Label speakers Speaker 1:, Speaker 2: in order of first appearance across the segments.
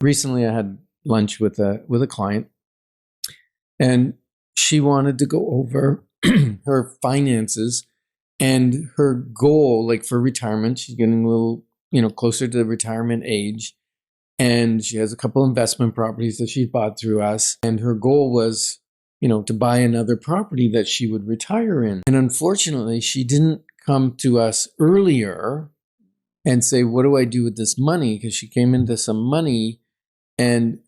Speaker 1: recently I had lunch with a client, and she wanted to go over her finances and her goal, like for retirement. She's getting a little, closer to the retirement age. And she has a couple investment properties that she's bought through us. And her goal was, to buy another property that she would retire in. And unfortunately, she didn't come to us earlier and say, what do I do with this money? Because she came into some money and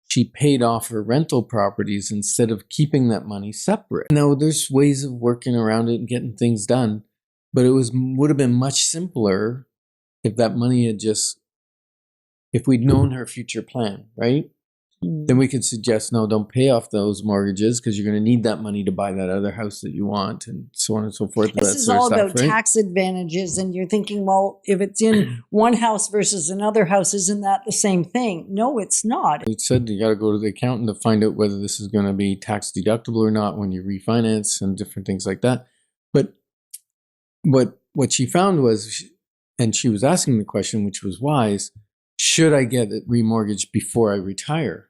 Speaker 1: she paid off her rental properties instead of keeping that money separate. Now, there's ways of working around it and getting things done, but it would have been much simpler if that money had if we'd known her future plan, right? Then we could suggest, no, don't pay off those mortgages because you're going to need that money to buy that other house that you want, and so on and so forth.
Speaker 2: This is all about tax advantages, and you're thinking, well, if it's in one house versus another house, isn't that the same thing? No, it's not.
Speaker 1: We said you got to go to the accountant to find out whether this is going to be tax deductible or not when you refinance and different things like that. But what she found was, and she was asking the question, which was wise, should I get it remortgaged before I retire?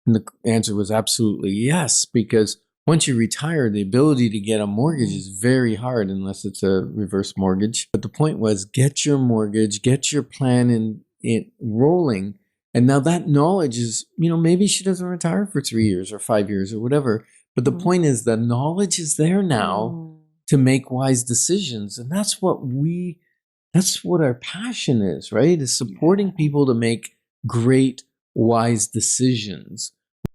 Speaker 1: And the answer was absolutely yes, because once you retire, the ability to get a mortgage is very hard unless it's a reverse mortgage. But the point was, get your mortgage, get your plan in rolling. And now that knowledge is, maybe she doesn't retire for 3 years or 5 years or whatever. But the point is, the knowledge is there now to make wise decisions. And that's what our passion is, right? Is supporting people to make great, wise decisions.